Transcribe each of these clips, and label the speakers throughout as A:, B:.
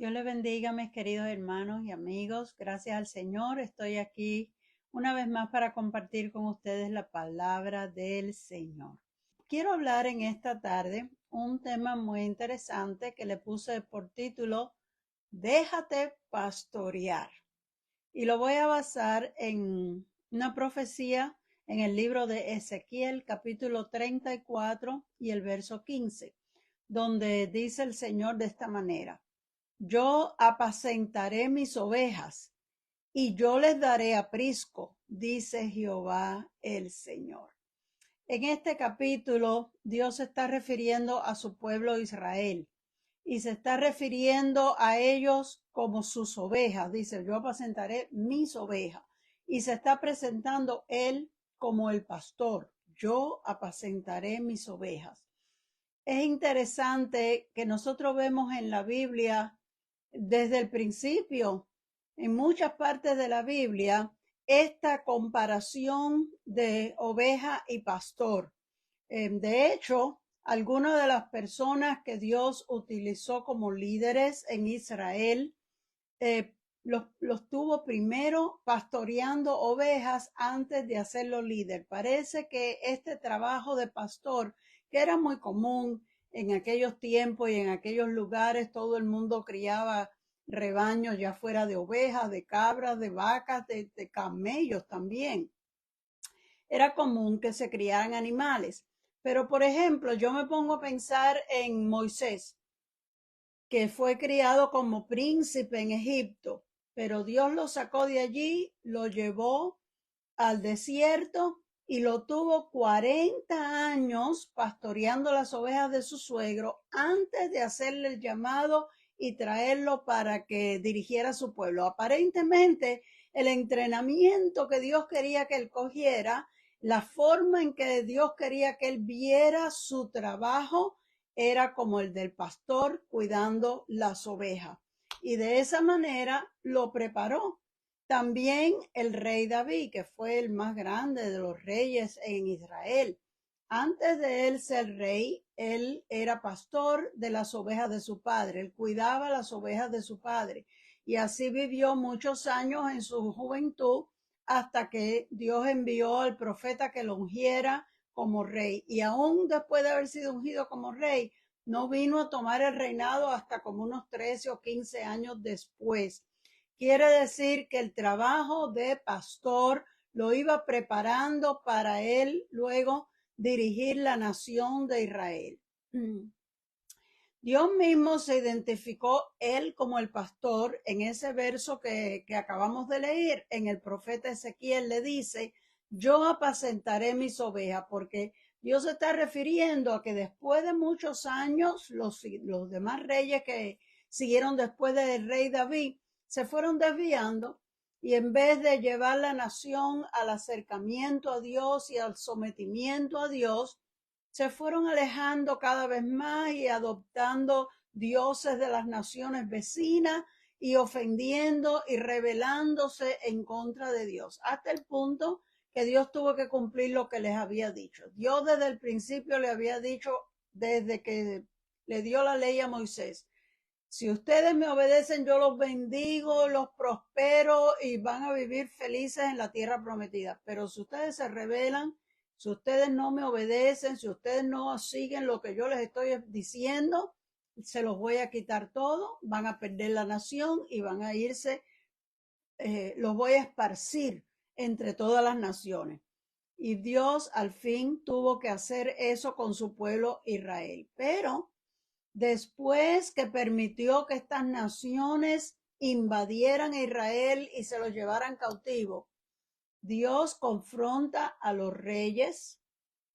A: Dios les bendiga, mis queridos hermanos y amigos. Gracias al Señor. Estoy aquí una vez más para compartir con ustedes la palabra del Señor. Quiero hablar en esta tarde un tema muy interesante que le puse por título Déjate pastorear. Y lo voy a basar en una profecía en el libro de Ezequiel, capítulo 34 y el verso 15, donde dice el Señor de esta manera: Yo apacentaré mis ovejas y yo les daré aprisco, dice Jehová el Señor. En este capítulo, Dios se está refiriendo a su pueblo Israel y se está refiriendo a ellos como sus ovejas. Dice, yo apacentaré mis ovejas. Y se está presentando él como el pastor. Yo apacentaré mis ovejas. Es interesante que nosotros vemos en la Biblia desde el principio, en muchas partes de la Biblia, esta comparación de oveja y pastor. De hecho, algunas de las personas que Dios utilizó como líderes en Israel, los tuvo primero pastoreando ovejas antes de hacerlo líder. Parece que este trabajo de pastor, que era muy común en aquellos tiempos y en aquellos lugares, todo el mundo criaba rebaños, ya fuera de ovejas, de cabras, de vacas, de camellos también. Era común que se criaran animales. Pero, por ejemplo, yo me pongo a pensar en Moisés, que fue criado como príncipe en Egipto, pero Dios lo sacó de allí, lo llevó al desierto y lo tuvo 40 años pastoreando las ovejas de su suegro antes de hacerle el llamado y traerlo para que dirigiera a su pueblo. Aparentemente, el entrenamiento que Dios quería que él cogiera, la forma en que Dios quería que él viera su trabajo, era como el del pastor cuidando las ovejas. Y de esa manera lo preparó. También el rey David, que fue el más grande de los reyes en Israel. Antes de él ser rey, él era pastor de las ovejas de su padre. Él cuidaba las ovejas de su padre. Y así vivió muchos años en su juventud hasta que Dios envió al profeta que lo ungiera como rey. Y aún después de haber sido ungido como rey, no vino a tomar el reinado hasta como unos 13 o 15 años después. Quiere decir que el trabajo de pastor lo iba preparando para él luego dirigir la nación de Israel. Dios mismo se identificó él como el pastor en ese verso que acabamos de leer. En el profeta Ezequiel le dice, yo apacentaré mis ovejas, porque Dios se está refiriendo a que después de muchos años, los demás reyes que siguieron después del rey David se fueron desviando, y en vez de llevar la nación al acercamiento a Dios y al sometimiento a Dios, se fueron alejando cada vez más y adoptando dioses de las naciones vecinas y ofendiendo y rebelándose en contra de Dios, hasta el punto que Dios tuvo que cumplir lo que les había dicho. Dios desde el principio le había dicho, desde que le dio la ley a Moisés, si ustedes me obedecen, yo los bendigo, los prospero y van a vivir felices en la tierra prometida. Pero si ustedes se rebelan, si ustedes no me obedecen, si ustedes no siguen lo que yo les estoy diciendo, se los voy a quitar todo, van a perder la nación y van a irse, los voy a esparcir entre todas las naciones. Y Dios al fin tuvo que hacer eso con su pueblo Israel. Pero después que permitió que estas naciones invadieran a Israel y se los llevaran cautivo, Dios confronta a los reyes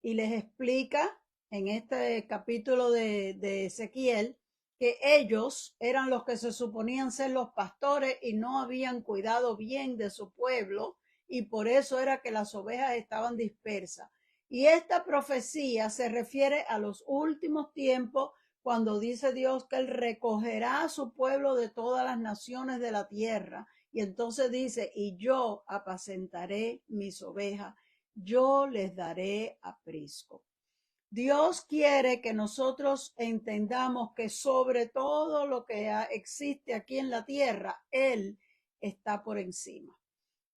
A: y les explica en este capítulo de Ezequiel que ellos eran los que se suponían ser los pastores y no habían cuidado bien de su pueblo, y por eso era que las ovejas estaban dispersas. Y esta profecía se refiere a los últimos tiempos, cuando dice Dios que él recogerá a su pueblo de todas las naciones de la tierra. Y entonces dice, y yo apacentaré mis ovejas, yo les daré aprisco. Dios quiere que nosotros entendamos que sobre todo lo que existe aquí en la tierra, Él está por encima.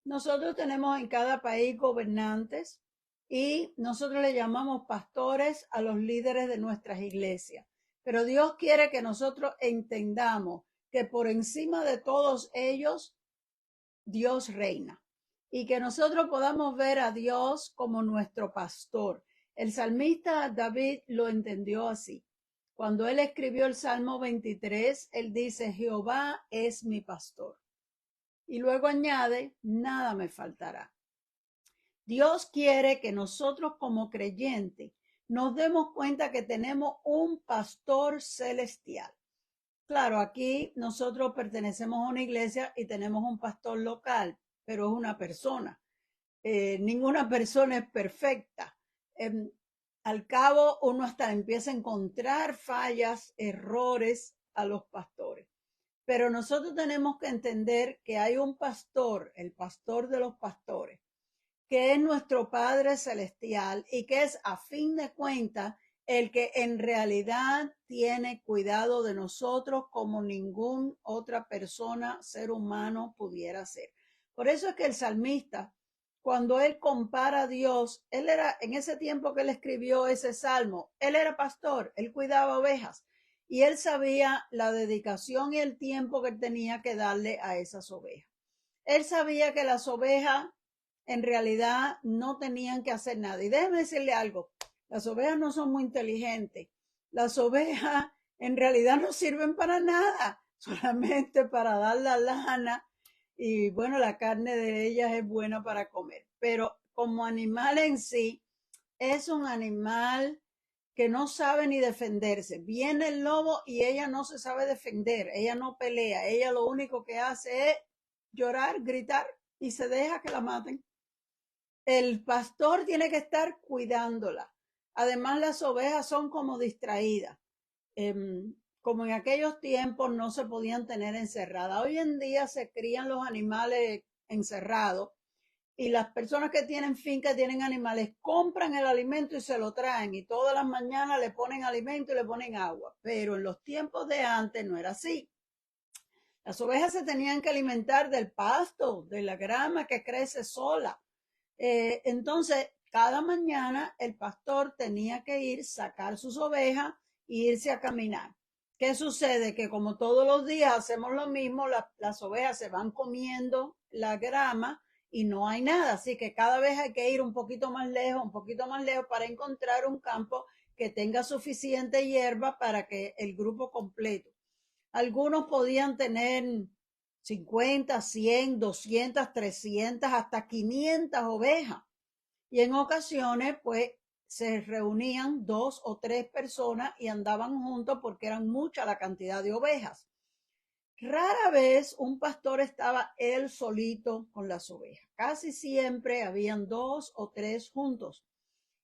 A: Nosotros tenemos en cada país gobernantes y nosotros le llamamos pastores a los líderes de nuestras iglesias. Pero Dios quiere que nosotros entendamos que por encima de todos ellos, Dios reina y que nosotros podamos ver a Dios como nuestro pastor. El salmista David lo entendió así. Cuando él escribió el Salmo 23, él dice, Jehová es mi pastor. Y luego añade, nada me faltará. Dios quiere que nosotros como creyentes nos demos cuenta que tenemos un pastor celestial. Claro, aquí nosotros pertenecemos a una iglesia y tenemos un pastor local, pero es una persona. Ninguna persona es perfecta. Al cabo, uno hasta empieza a encontrar fallas, errores a los pastores. Pero nosotros tenemos que entender que hay un pastor, el pastor de los pastores, que es nuestro Padre Celestial y que es a fin de cuentas el que en realidad tiene cuidado de nosotros como ninguna otra persona, ser humano pudiera hacer. Por eso es que el salmista, cuando él compara a Dios, él era, en ese tiempo que él escribió ese salmo, él era pastor, él cuidaba ovejas y él sabía la dedicación y el tiempo que tenía que darle a esas ovejas. Él sabía que las ovejas en realidad no tenían que hacer nada. Y déjeme decirle algo, las ovejas no son muy inteligentes. Las ovejas en realidad no sirven para nada, solamente para dar la lana. Y bueno, la carne de ellas es buena para comer. Pero como animal en sí, es un animal que no sabe ni defenderse. Viene el lobo y ella no se sabe defender, ella no pelea, ella lo único que hace es llorar, gritar y se deja que la maten. El pastor tiene que estar cuidándola. Además, las ovejas son como distraídas. Como en aquellos tiempos no se podían tener encerradas. Hoy en día se crían los animales encerrados y las personas que tienen finca, tienen animales, compran el alimento y se lo traen y todas las mañanas le ponen alimento y le ponen agua. Pero en los tiempos de antes no era así. Las ovejas se tenían que alimentar del pasto, de la grama que crece sola. Entonces, cada mañana el pastor tenía que ir, sacar sus ovejas e irse a caminar. ¿Qué sucede? Que como todos los días hacemos lo mismo, las ovejas se van comiendo la grama y no hay nada. Así que cada vez hay que ir un poquito más lejos para encontrar un campo que tenga suficiente hierba para que el grupo completo. Algunos podían tener 50, 100, 200, 300, hasta 500 ovejas. Y en ocasiones, pues, se reunían 2 o 3 personas y andaban juntos porque eran mucha la cantidad de ovejas. Rara vez un pastor estaba él solito con las ovejas. Casi siempre habían 2 o 3 juntos.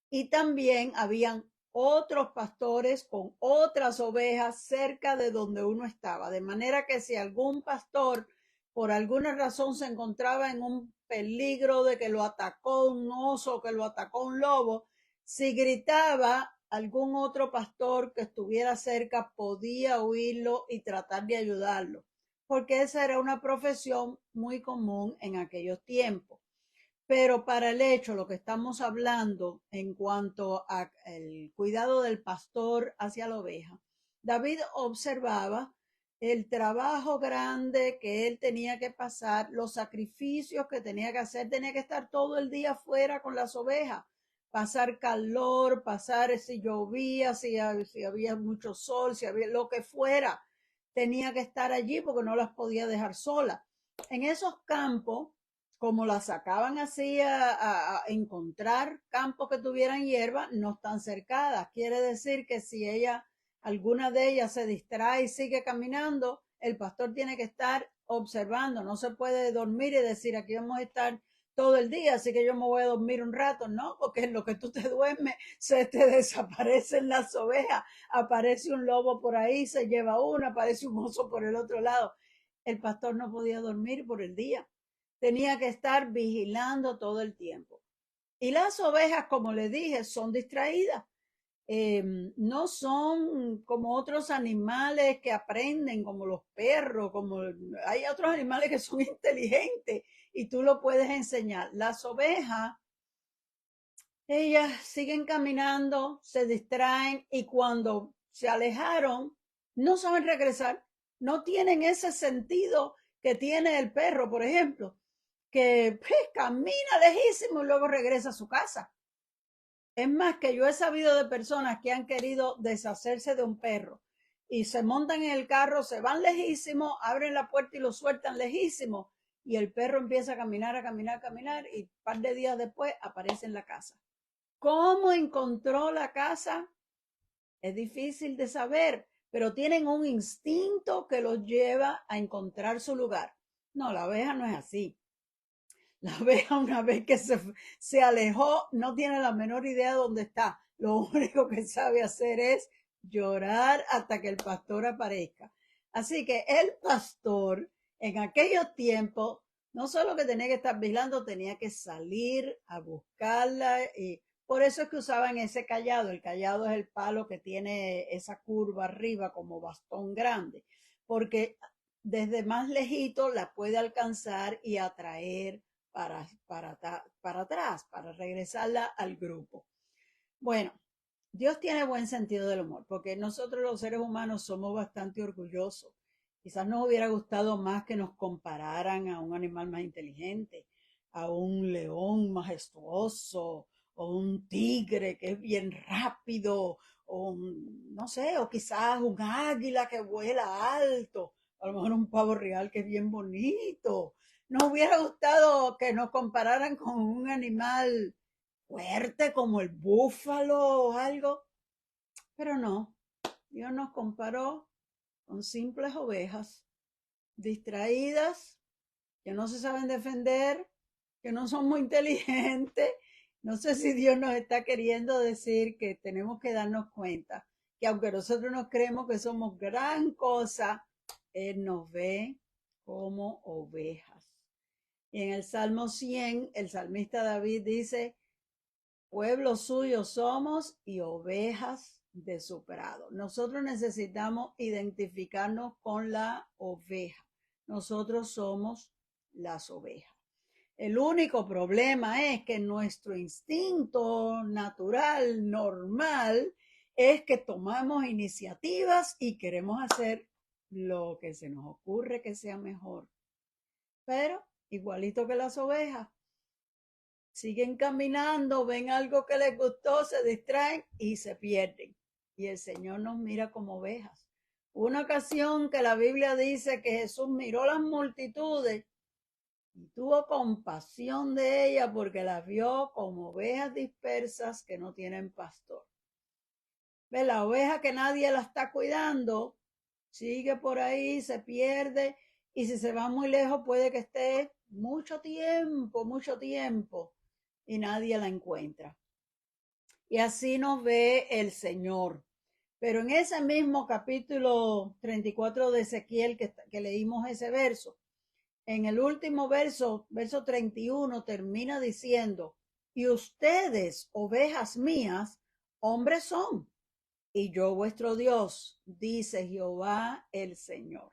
A: Y también habían otros pastores con otras ovejas cerca de donde uno estaba. De manera que si algún pastor por alguna razón se encontraba en un peligro de que lo atacó un oso, que lo atacó un lobo, si gritaba, algún otro pastor que estuviera cerca podía oírlo y tratar de ayudarlo, porque esa era una profesión muy común en aquellos tiempos. Pero para el hecho, lo que estamos hablando en cuanto al cuidado del pastor hacia la oveja, David observaba el trabajo grande que él tenía que pasar, los sacrificios que tenía que hacer, tenía que estar todo el día afuera con las ovejas, pasar calor, pasar si llovía, si había mucho sol, si había lo que fuera, tenía que estar allí porque no las podía dejar solas. En esos campos, como las sacaban así a encontrar campos que tuvieran hierba, no están cercadas. Quiere decir que si alguna de ellas se distrae y sigue caminando, el pastor tiene que estar observando. No se puede dormir y decir, aquí vamos a estar todo el día, así que yo me voy a dormir un rato, no, porque en lo que tú te duermes se te desaparecen las ovejas, aparece un lobo por ahí, se lleva una, aparece un oso por el otro lado. El pastor no podía dormir por el día, tenía que estar vigilando todo el tiempo. Y las ovejas, como le dije, son distraídas. no son como otros animales que aprenden, como los perros, como hay otros animales que son inteligentes y tú lo puedes enseñar. Las ovejas, ellas siguen caminando, se distraen y cuando se alejaron, no saben regresar, no tienen ese sentido que tiene el perro, por ejemplo, que pues, camina lejísimo y luego regresa a su casa. Es más, que yo he sabido de personas que han querido deshacerse de un perro y se montan en el carro, se van lejísimo, abren la puerta y lo sueltan lejísimo y el perro empieza a caminar, a caminar, a caminar y un par de días después aparece en la casa. ¿Cómo encontró la casa? Es difícil de saber, pero tienen un instinto que los lleva a encontrar su lugar. No, la oveja no es así. La oveja una vez que se alejó no tiene la menor idea de dónde está. Lo único que sabe hacer es llorar hasta que el pastor aparezca. Así que el pastor en aquellos tiempos no solo que tenía que estar vigilando, tenía que salir a buscarla y por eso es que usaban ese cayado. El cayado es el palo que tiene esa curva arriba como bastón grande, porque desde más lejito la puede alcanzar y atraer para atrás, para regresarla al grupo. Bueno, Dios tiene buen sentido del humor, porque nosotros los seres humanos somos bastante orgullosos. Quizás nos hubiera gustado más que nos compararan a un animal más inteligente, a un león majestuoso, o un tigre que es bien rápido, o no sé, o quizás un águila que vuela alto, a lo mejor un pavo real que es bien bonito. Nos hubiera gustado que nos compararan con un animal fuerte como el búfalo o algo, pero no, Dios nos comparó con simples ovejas distraídas, que no se saben defender, que no son muy inteligentes. No sé si Dios nos está queriendo decir que tenemos que darnos cuenta que aunque nosotros nos creemos que somos gran cosa, Él nos ve como ovejas. Y en el Salmo 100, el salmista David dice, pueblo suyo somos y ovejas de su prado. Nosotros necesitamos identificarnos con la oveja. Nosotros somos las ovejas. El único problema es que nuestro instinto natural, normal, es que tomamos iniciativas y queremos hacer lo que se nos ocurre que sea mejor. Pero, igualito que las ovejas, siguen caminando, ven algo que les gustó, se distraen y se pierden. Y el Señor nos mira como ovejas. Una ocasión que la Biblia dice que Jesús miró las multitudes y tuvo compasión de ellas porque las vio como ovejas dispersas que no tienen pastor. Ve, la oveja que nadie la está cuidando, sigue por ahí, se pierde y si se va muy lejos puede que esté mucho tiempo y nadie la encuentra. Y así nos ve el Señor. Pero en ese mismo capítulo 34 de Ezequiel que leímos ese verso, en el último verso, verso 31, termina diciendo, y ustedes, ovejas mías, hombres son, y yo vuestro Dios, dice Jehová el Señor.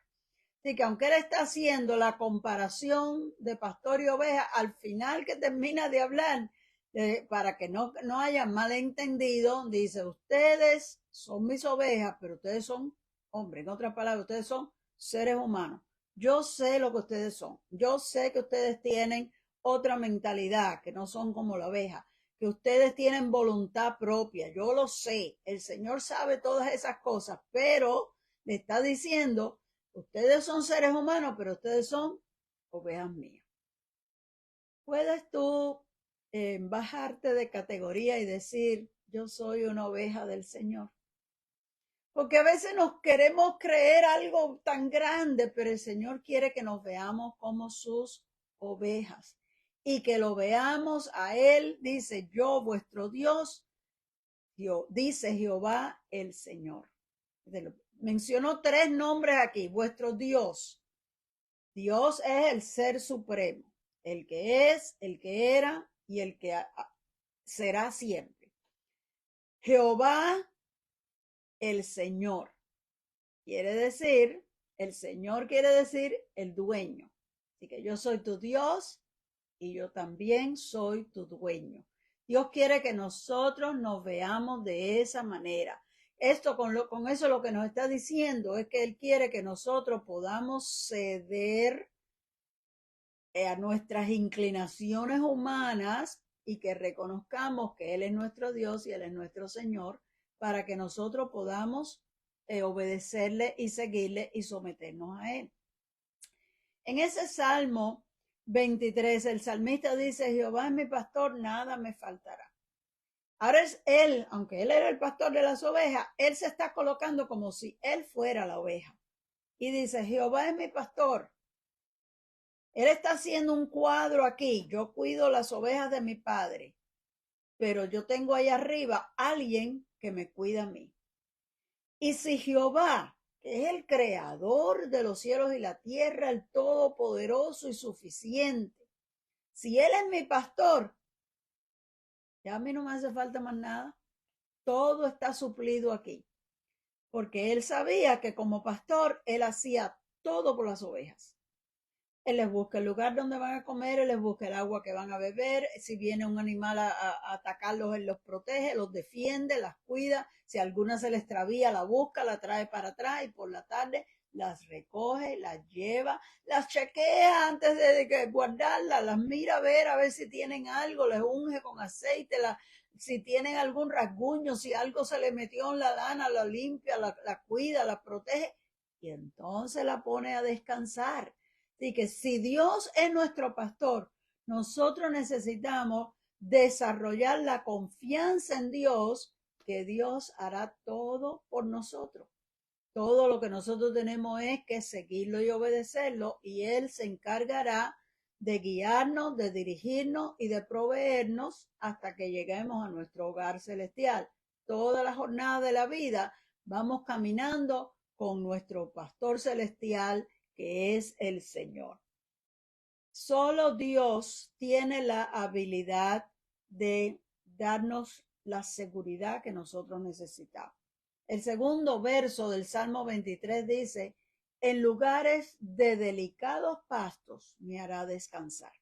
A: Así que aunque él está haciendo la comparación de pastor y oveja, al final que termina de hablar, para que no haya malentendido, dice, ustedes son mis ovejas, pero ustedes son hombres. En otras palabras, ustedes son seres humanos. Yo sé lo que ustedes son. Yo sé que ustedes tienen otra mentalidad, que no son como la oveja, que ustedes tienen voluntad propia. Yo lo sé. El Señor sabe todas esas cosas, pero le está diciendo, ustedes son seres humanos, pero ustedes son ovejas mías. ¿Puedes tú bajarte de categoría y decir, yo soy una oveja del Señor? Porque a veces nos queremos creer algo tan grande, pero el Señor quiere que nos veamos como sus ovejas y que lo veamos a Él, dice, yo vuestro Dios, dice Jehová el Señor. Mencionó 3 nombres aquí, vuestro Dios. Dios es el ser supremo, el que es, el que era y el que será siempre. Jehová el Señor. Quiere decir, el Señor quiere decir el dueño. Así que yo soy tu Dios y yo también soy tu dueño. Dios quiere que nosotros nos veamos de esa manera. Esto con eso lo que nos está diciendo es que Él quiere que nosotros podamos ceder a nuestras inclinaciones humanas y que reconozcamos que Él es nuestro Dios y Él es nuestro Señor para que nosotros podamos obedecerle y seguirle y someternos a Él. En ese Salmo 23, el salmista dice, Jehová es mi pastor, nada me faltará. Ahora es él, aunque él era el pastor de las ovejas, él se está colocando como si él fuera la oveja. Y dice, Jehová es mi pastor. Él está haciendo un cuadro aquí. Yo cuido las ovejas de mi padre, pero yo tengo ahí arriba alguien que me cuida a mí. Y si Jehová, que es el creador de los cielos y la tierra, el todopoderoso y suficiente, si él es mi pastor, ya a mí no me hace falta más nada. Todo está suplido aquí. Porque él sabía que como pastor, él hacía todo por las ovejas. Él les busca el lugar donde van a comer, él les busca el agua que van a beber. Si viene un animal a atacarlos, él los protege, los defiende, las cuida. Si alguna se les extravía, la busca, la trae para atrás y por la tarde las recoge, las lleva, las chequea antes de guardarlas, las mira a ver si tienen algo, les unge con aceite, si tienen algún rasguño, si algo se le metió en la lana, la limpia, la cuida, la protege y entonces la pone a descansar. Así que si Dios es nuestro pastor, nosotros necesitamos desarrollar la confianza en Dios, que Dios hará todo por nosotros. Todo lo que nosotros tenemos es que seguirlo y obedecerlo y Él se encargará de guiarnos, de dirigirnos y de proveernos hasta que lleguemos a nuestro hogar celestial. Toda la jornada de la vida vamos caminando con nuestro pastor celestial que es el Señor. Solo Dios tiene la habilidad de darnos la seguridad que nosotros necesitamos. El segundo verso del Salmo 23 dice, en lugares de delicados pastos me hará descansar.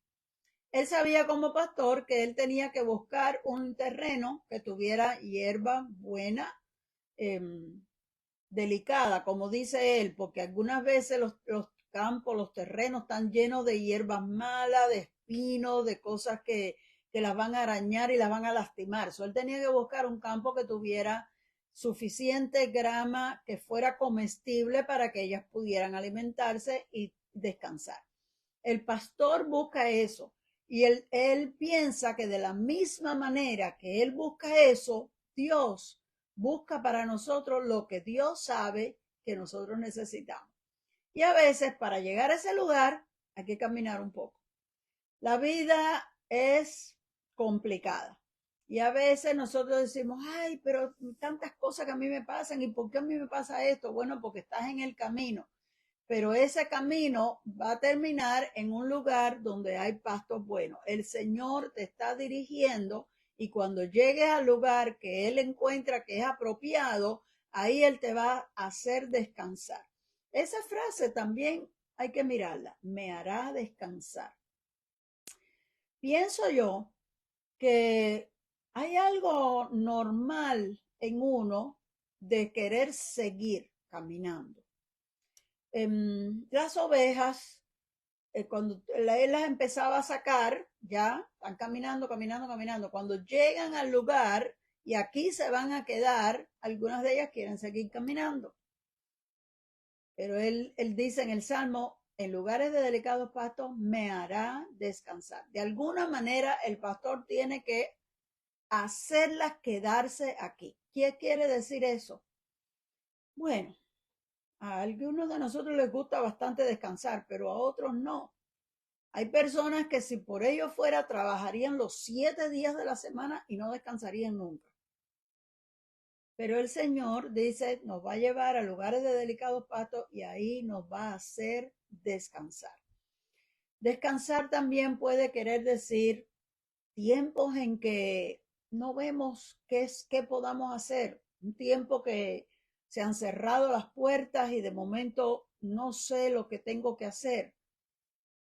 A: Él sabía como pastor que él tenía que buscar un terreno que tuviera hierba buena, delicada, como dice él, porque algunas veces los campos, los terrenos están llenos de hierbas malas, de espinos, de cosas que las van a arañar y las van a lastimar. So, él tenía que buscar un campo que tuviera suficiente grama, que fuera comestible para que ellas pudieran alimentarse y descansar. El pastor busca eso y él piensa que de la misma manera que él busca eso, Dios busca para nosotros lo que Dios sabe que nosotros necesitamos. Y a veces para llegar a ese lugar hay que caminar un poco. La vida es complicada. Y a veces nosotros decimos, ay, pero tantas cosas que a mí me pasan, ¿y por qué a mí me pasa esto? Bueno, porque estás en el camino. Pero ese camino va a terminar en un lugar donde hay pastos buenos. El Señor te está dirigiendo y cuando llegues al lugar que Él encuentra que es apropiado, ahí Él te va a hacer descansar. Esa frase también hay que mirarla, me hará descansar. Pienso yo que hay algo normal en uno de querer seguir caminando. Las ovejas, cuando él las empezaba a sacar, ya están caminando, caminando, caminando. Cuando llegan al lugar y aquí se van a quedar, algunas de ellas quieren seguir caminando. Pero él dice en el Salmo, en lugares de delicados pastos me hará descansar. De alguna manera el pastor tiene que hacerlas quedarse aquí. ¿Qué quiere decir eso? Bueno, a algunos de nosotros les gusta bastante descansar, pero a otros no. Hay personas que si por ello fuera, trabajarían los 7 días de la semana y no descansarían nunca. Pero el Señor dice, nos va a llevar a lugares de delicados pastos y ahí nos va a hacer descansar. Descansar también puede querer decir tiempos en que no vemos qué podamos hacer. Un tiempo que se han cerrado las puertas y de momento no sé lo que tengo que hacer.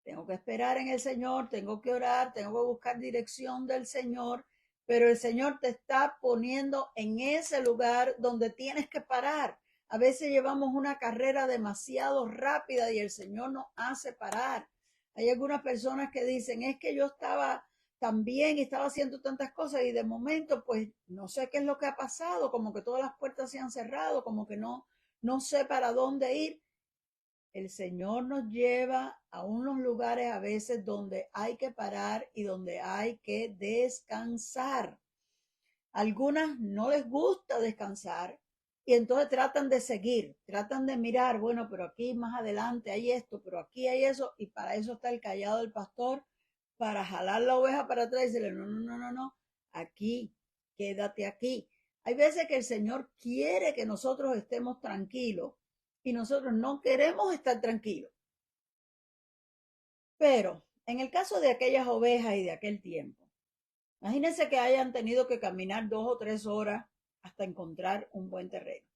A: Tengo que esperar en el Señor, tengo que orar, tengo que buscar dirección del Señor, pero el Señor te está poniendo en ese lugar donde tienes que parar. A veces llevamos una carrera demasiado rápida y el Señor nos hace parar. Hay algunas personas que dicen, es que yo estaba tan bien y estaba haciendo tantas cosas y de momento pues no sé qué es lo que ha pasado, como que todas las puertas se han cerrado, como que no sé para dónde ir. El Señor nos lleva a unos lugares a veces donde hay que parar y donde hay que descansar. Algunas no les gusta descansar y entonces tratan de seguir, tratan de mirar, bueno, pero aquí más adelante hay esto, pero aquí hay eso, y para eso está el callado del pastor, para jalar la oveja para atrás y decirle, no, aquí, quédate aquí. Hay veces que el Señor quiere que nosotros estemos tranquilos y nosotros no queremos estar tranquilos. Pero en el caso de aquellas ovejas y de aquel tiempo, imagínense que hayan tenido que caminar 2 o 3 horas hasta encontrar un buen terreno.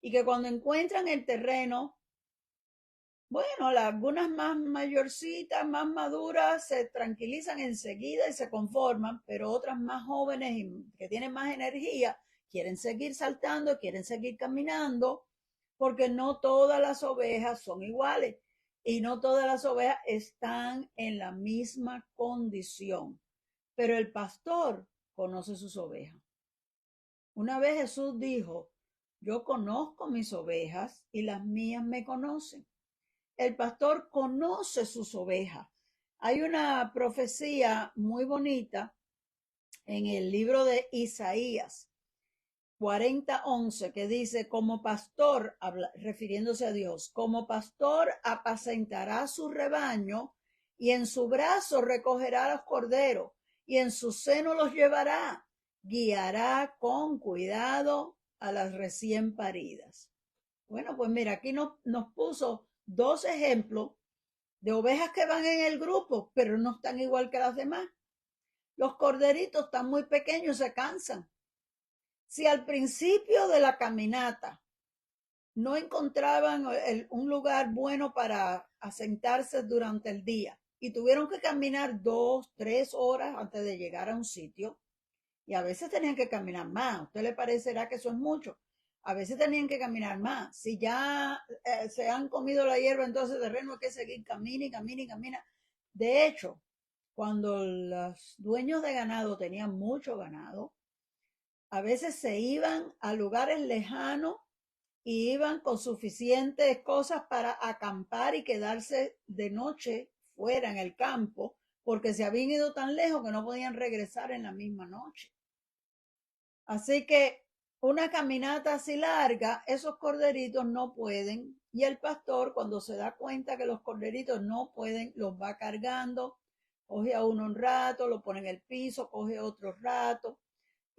A: Y que cuando encuentran el terreno, bueno, algunas más mayorcitas, más maduras, se tranquilizan enseguida y se conforman, pero otras más jóvenes y que tienen más energía, quieren seguir saltando, quieren seguir caminando, porque no todas las ovejas son iguales y no todas las ovejas están en la misma condición. Pero el pastor conoce sus ovejas. Una vez Jesús dijo, yo conozco mis ovejas y las mías me conocen. El pastor conoce sus ovejas. Hay una profecía muy bonita en el libro de Isaías 40:11 que dice, como pastor, refiriéndose a Dios, como pastor apacentará su rebaño y en su brazo recogerá los corderos y en su seno los llevará, guiará con cuidado a las recién paridas. Bueno, pues mira, aquí nos puso 2 ejemplos de ovejas que van en el grupo, pero no están igual que las demás. Los corderitos están muy pequeños, se cansan. Si al principio de la caminata no encontraban un lugar bueno para asentarse durante el día y tuvieron que caminar 2, 3 horas antes de llegar a un sitio, y a veces tenían que caminar más, a usted le parecerá que eso es mucho, a veces tenían que caminar más, si ya se han comido la hierba, entonces de terreno hay que seguir, camina. De hecho, cuando los dueños de ganado tenían mucho ganado, a veces se iban a lugares lejanos y iban con suficientes cosas para acampar y quedarse de noche fuera en el campo, porque se habían ido tan lejos que no podían regresar en la misma noche. Así que una caminata así larga, esos corderitos no pueden, y el pastor cuando se da cuenta que los corderitos no pueden, los va cargando, coge a uno un rato, lo pone en el piso, coge otro rato,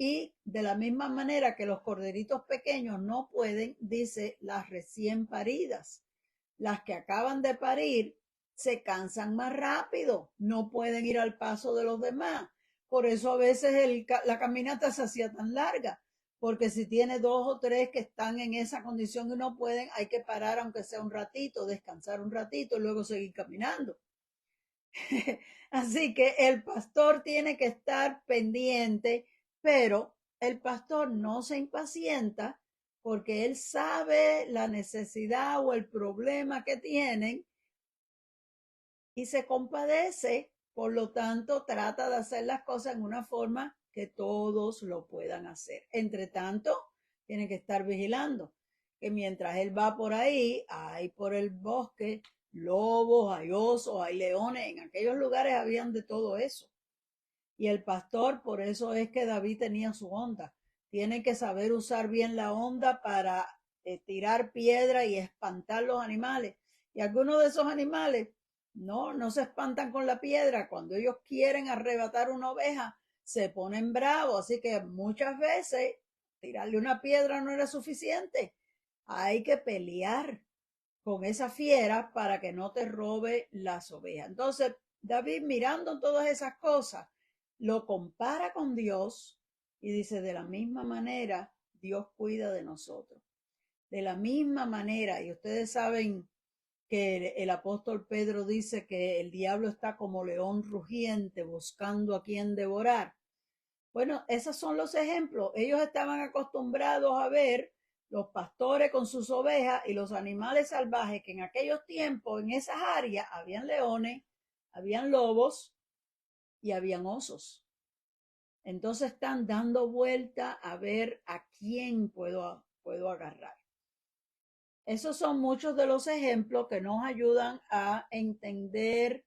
A: y de la misma manera que los corderitos pequeños no pueden, dice, las recién paridas, las que acaban de parir, se cansan más rápido, no pueden ir al paso de los demás. Por eso a veces la caminata se hacía tan larga, porque si tiene 2 o 3 que están en esa condición y no pueden, hay que parar aunque sea un ratito, descansar un ratito y luego seguir caminando. Así que el pastor tiene que estar pendiente, pero el pastor no se impacienta porque él sabe la necesidad o el problema que tienen y se compadece, por lo tanto trata de hacer las cosas en una forma que todos lo puedan hacer. Entre tanto, tiene que estar vigilando que mientras él va por ahí, hay por el bosque lobos, hay osos, hay leones, en aquellos lugares habían de todo eso. Y el pastor, por eso es que David tenía su onda. Tiene que saber usar bien la onda para tirar piedra y espantar los animales. Y algunos de esos animales no se espantan con la piedra. Cuando ellos quieren arrebatar una oveja, se ponen bravos. Así que muchas veces tirarle una piedra no era suficiente. Hay que pelear con esa fiera para que no te robe las ovejas. Entonces, David, mirando todas esas cosas, lo compara con Dios y dice, de la misma manera, Dios cuida de nosotros. De la misma manera, y ustedes saben que el apóstol Pedro dice que el diablo está como león rugiente buscando a quien devorar. Bueno, esos son los ejemplos. Ellos estaban acostumbrados a ver los pastores con sus ovejas y los animales salvajes, que en aquellos tiempos, en esas áreas, habían leones, habían lobos y habían osos. Entonces están dando vuelta a ver a quién puedo agarrar. Esos son muchos de los ejemplos que nos ayudan a entender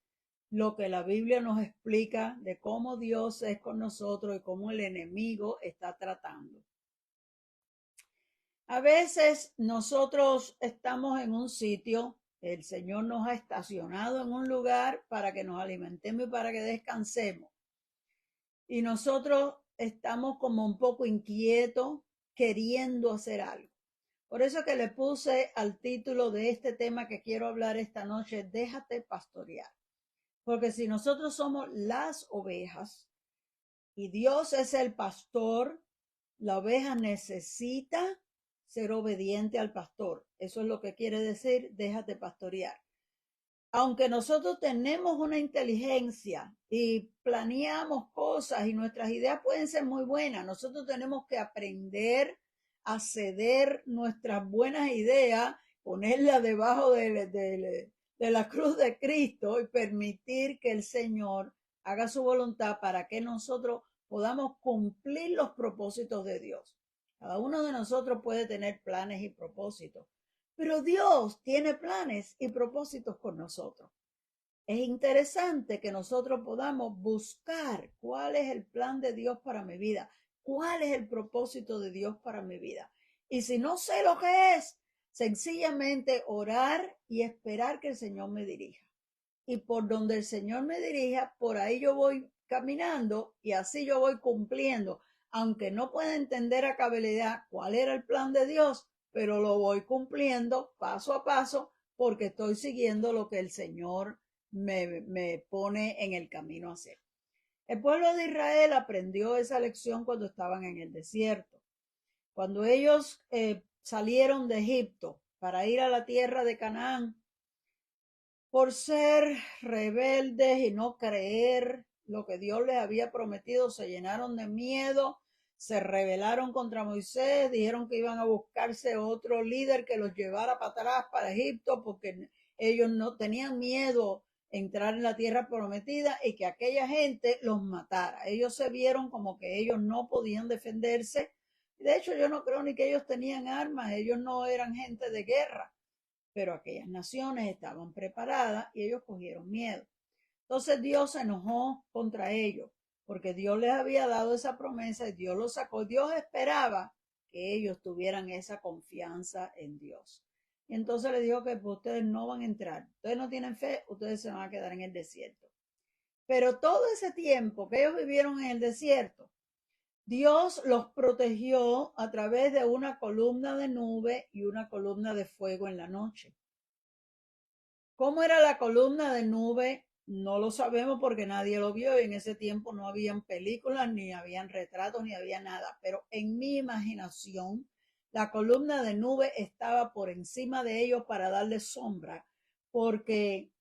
A: lo que la Biblia nos explica de cómo Dios es con nosotros y cómo el enemigo está tratando. A veces nosotros estamos en un sitio, el Señor nos ha estacionado en un lugar para que nos alimentemos y para que descansemos. Y nosotros estamos como un poco inquietos, queriendo hacer algo. Por eso que le puse al título de este tema que quiero hablar esta noche, déjate pastorear. Porque si nosotros somos las ovejas y Dios es el pastor, la oveja necesita ser obediente al pastor. Eso es lo que quiere decir, déjate pastorear. Aunque nosotros tenemos una inteligencia y planeamos cosas y nuestras ideas pueden ser muy buenas, nosotros tenemos que aprender a ceder nuestras buenas ideas, ponerlas debajo de la cruz de Cristo y permitir que el Señor haga su voluntad para que nosotros podamos cumplir los propósitos de Dios. Cada uno de nosotros puede tener planes y propósitos, pero Dios tiene planes y propósitos con nosotros. Es interesante que nosotros podamos buscar cuál es el plan de Dios para mi vida, cuál es el propósito de Dios para mi vida. Y si no sé lo que es, sencillamente orar y esperar que el Señor me dirija. Y por donde el Señor me dirija, por ahí yo voy caminando y así yo voy cumpliendo. Aunque no pueda entender a cabalidad cuál era el plan de Dios, pero lo voy cumpliendo paso a paso porque estoy siguiendo lo que el Señor me pone en el camino a hacer. El pueblo de Israel aprendió esa lección cuando estaban en el desierto. Cuando ellos salieron de Egipto para ir a la tierra de Canaán, por ser rebeldes y no creer lo que Dios les había prometido, se llenaron de miedo, se rebelaron contra Moisés, dijeron que iban a buscarse otro líder que los llevara para atrás, para Egipto, porque ellos no tenían miedo entrar en la tierra prometida y que aquella gente los matara. Ellos se vieron como que ellos no podían defenderse. De hecho, yo no creo ni que ellos tenían armas, ellos no eran gente de guerra, pero aquellas naciones estaban preparadas y ellos cogieron miedo. Entonces Dios se enojó contra ellos porque Dios les había dado esa promesa y Dios los sacó. Dios esperaba que ellos tuvieran esa confianza en Dios. Y entonces le dijo que pues, ustedes no van a entrar. Ustedes no tienen fe, ustedes se van a quedar en el desierto. Pero todo ese tiempo que ellos vivieron en el desierto, Dios los protegió a través de una columna de nube y una columna de fuego en la noche. ¿Cómo era la columna de nube? No lo sabemos porque nadie lo vio y en ese tiempo no habían películas, ni habían retratos, ni había nada. Pero en mi imaginación, la columna de nube estaba por encima de ellos para darle sombra, porque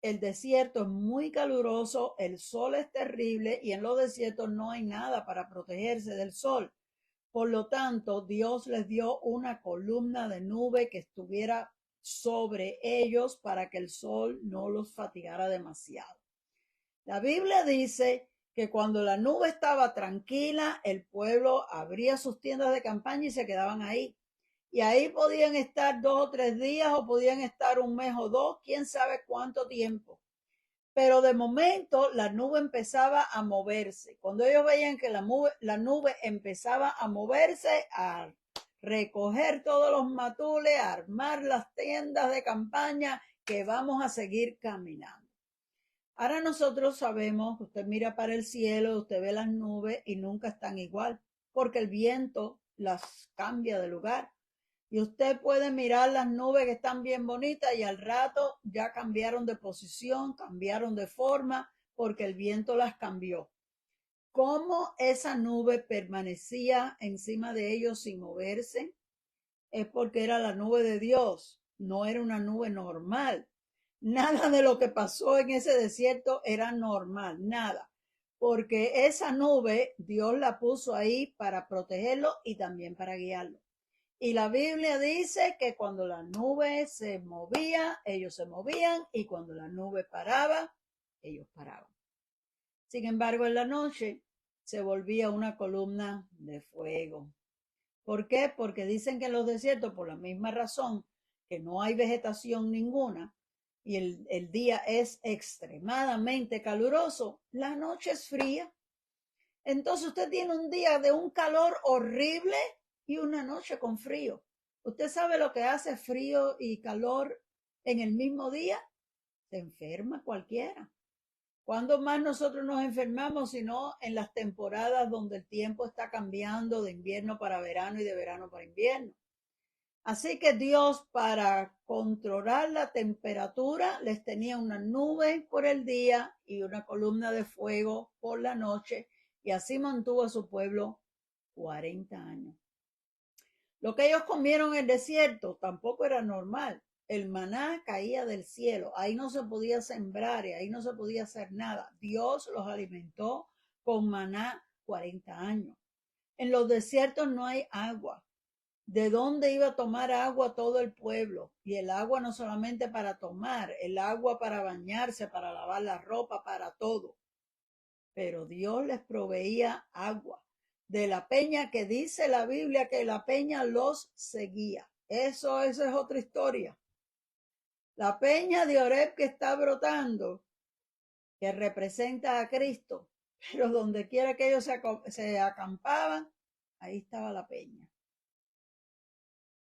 A: el desierto es muy caluroso, el sol es terrible y en los desiertos no hay nada para protegerse del sol. Por lo tanto, Dios les dio una columna de nube que estuviera sobre ellos para que el sol no los fatigara demasiado. La Biblia dice que cuando la nube estaba tranquila, el pueblo abría sus tiendas de campaña y se quedaban ahí. Y ahí podían estar 2 o 3 días o podían estar un mes o dos, quién sabe cuánto tiempo. Pero de momento la nube empezaba a moverse. Cuando ellos veían que la nube empezaba a moverse, a recoger todos los matules, a armar las tiendas de campaña, que vamos a seguir caminando. Ahora nosotros sabemos que usted mira para el cielo, usted ve las nubes y nunca están igual, porque el viento las cambia de lugar. Y usted puede mirar las nubes que están bien bonitas y al rato ya cambiaron de posición, cambiaron de forma porque el viento las cambió. cómo esa nube permanecía encima de ellos sin moverse, es porque era la nube de Dios, no era una nube normal. Nada de lo que pasó en ese desierto era normal, nada, porque esa nube Dios la puso ahí para protegerlo y también para guiarlo. Y la Biblia dice que cuando la nube se movía, ellos se movían, y cuando la nube paraba, ellos paraban. Sin embargo, en la noche se volvía una columna de fuego. ¿Por qué? Porque dicen que en los desiertos, por la misma razón que no hay vegetación ninguna y el día es extremadamente caluroso, la noche es fría. Entonces usted tiene un día de un calor horrible y una noche con frío. ¿Usted sabe lo que hace frío y calor en el mismo día? Se enferma cualquiera. ¿Cuándo más nosotros nos enfermamos sino en las temporadas donde el tiempo está cambiando de invierno para verano y de verano para invierno? Así que Dios, para controlar la temperatura, les tenía una nube por el día y una columna de fuego por la noche, y así mantuvo a su pueblo 40 años. Lo que ellos comieron en el desierto tampoco era normal. El maná caía del cielo, ahí no se podía sembrar y ahí no se podía hacer nada. Dios los alimentó con maná 40 años. En los desiertos no hay agua. ¿De dónde iba a tomar agua todo el pueblo? Y el agua no solamente para tomar, el agua para bañarse, para lavar la ropa, para todo. Pero Dios les proveía agua de la peña, que dice la Biblia que la peña los seguía. Eso es otra historia. La peña de Oreb que está brotando, que representa a Cristo, pero donde quiera que ellos se acampaban, ahí estaba la peña.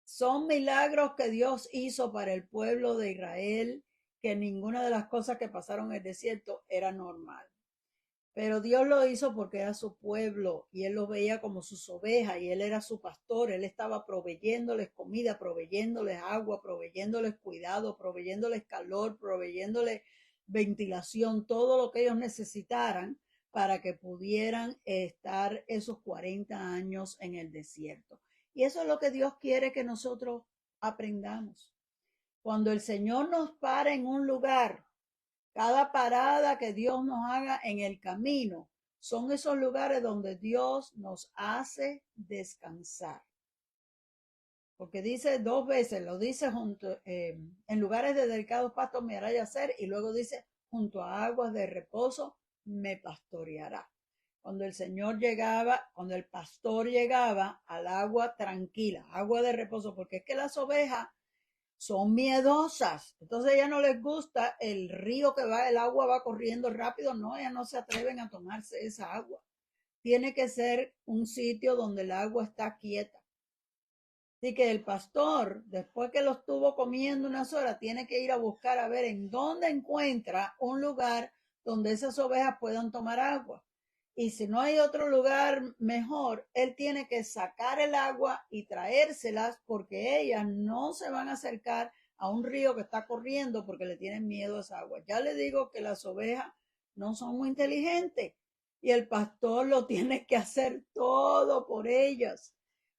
A: Son milagros que Dios hizo para el pueblo de Israel, que ninguna de las cosas que pasaron en el desierto era normal. Pero Dios lo hizo porque era su pueblo y Él lo veía como sus ovejas y Él era su pastor. Él estaba proveyéndoles comida, proveyéndoles agua, proveyéndoles cuidado, proveyéndoles calor, proveyéndoles ventilación, todo lo que ellos necesitaran para que pudieran estar esos 40 años en el desierto. Y eso es lo que Dios quiere que nosotros aprendamos. Cuando el Señor nos para en un lugar, cada parada que Dios nos haga en el camino, son esos lugares donde Dios nos hace descansar. Porque dice dos veces, lo dice en lugares de delicados pastos me hará yacer, y luego dice, junto a aguas de reposo me pastoreará. Cuando el Señor llegaba, cuando el pastor llegaba al agua tranquila, agua de reposo, porque es que las ovejas son miedosas. Entonces a ellas no les gusta el río que va, el agua va corriendo rápido. No, ellas no se atreven a tomarse esa agua. Tiene que ser un sitio donde el agua está quieta. Así que el pastor, después que lo estuvo comiendo unas horas, tiene que ir a buscar a ver en dónde encuentra un lugar donde esas ovejas puedan tomar agua. Y si no hay otro lugar mejor, él tiene que sacar el agua y traérselas, porque ellas no se van a acercar a un río que está corriendo porque le tienen miedo a esa agua. Ya le digo que las ovejas no son muy inteligentes y el pastor lo tiene que hacer todo por ellas.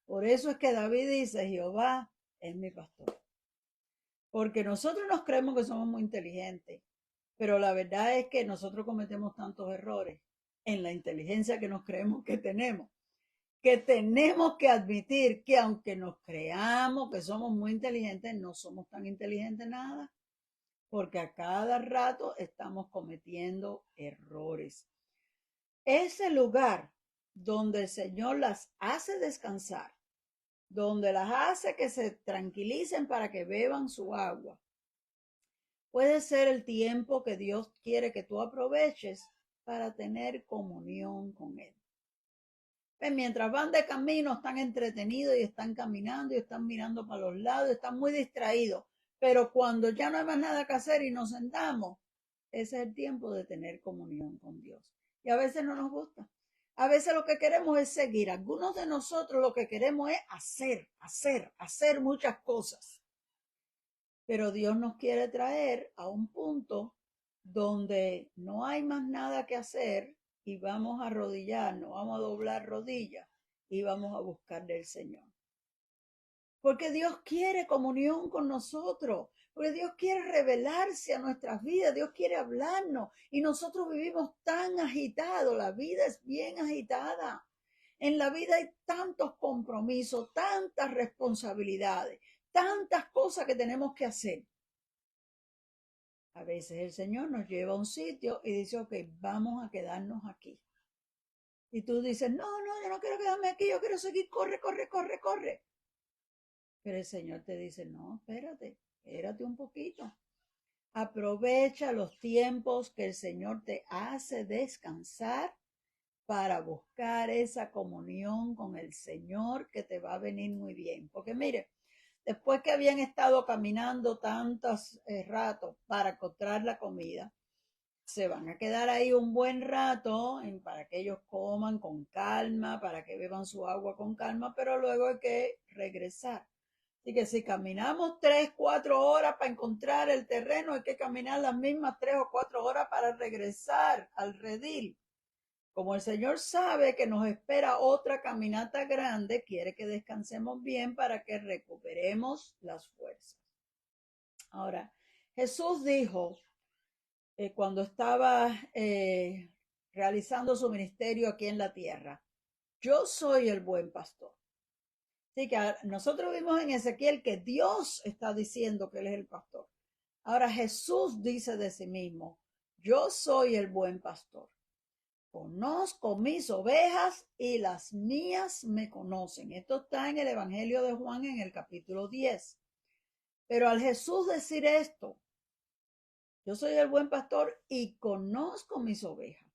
A: Por eso es que David dice, Jehová es mi pastor. Porque nosotros nos creemos que somos muy inteligentes, pero la verdad es que nosotros cometemos tantos errores en la inteligencia que nos creemos que tenemos que admitir que aunque nos creamos que somos muy inteligentes, no somos tan inteligentes nada, porque a cada rato estamos cometiendo errores. Ese lugar donde el Señor las hace descansar, donde las hace que se tranquilicen para que beban su agua, puede ser el tiempo que Dios quiere que tú aproveches para tener comunión con Él. Pues mientras van de camino están entretenidos y están caminando y están mirando para los lados, están muy distraídos. Pero cuando ya no hay más nada que hacer y nos sentamos, ese es el tiempo de tener comunión con Dios. Y a veces no nos gusta. A veces lo que queremos es seguir. Algunos de nosotros lo que queremos es hacer muchas cosas. Pero Dios nos quiere traer a un punto donde no hay más nada que hacer y vamos a arrodillarnos, vamos a doblar rodillas y vamos a buscar del Señor. Porque Dios quiere comunión con nosotros, porque Dios quiere revelarse a nuestras vidas, Dios quiere hablarnos y nosotros vivimos tan agitados, la vida es bien agitada. En la vida hay tantos compromisos, tantas responsabilidades, tantas cosas que tenemos que hacer. A veces el Señor nos lleva a un sitio y dice, ok, vamos a quedarnos aquí. Y tú dices, no, yo no quiero quedarme aquí, yo quiero seguir, corre. Pero el Señor te dice, no, espérate un poquito. Aprovecha los tiempos que el Señor te hace descansar para buscar esa comunión con el Señor que te va a venir muy bien. Porque mire, después que habían estado caminando tantos ratos para encontrar la comida, se van a quedar ahí un buen rato para que ellos coman con calma, para que beban su agua con calma, pero luego hay que regresar. Así que si caminamos 3, 4 horas para encontrar el terreno, hay que caminar las mismas 3 o 4 horas para regresar al redil. Como el Señor sabe que nos espera otra caminata grande, quiere que descansemos bien para que recuperemos las fuerzas. Ahora, Jesús dijo, cuando estaba realizando su ministerio aquí en la tierra, yo soy el buen pastor. Así que nosotros vimos en Ezequiel que Dios está diciendo que Él es el pastor. Ahora Jesús dice de sí mismo, yo soy el buen pastor. Conozco mis ovejas y las mías me conocen. Esto está en el Evangelio de Juan en el capítulo 10. Pero al Jesús decir esto, yo soy el buen pastor y conozco mis ovejas.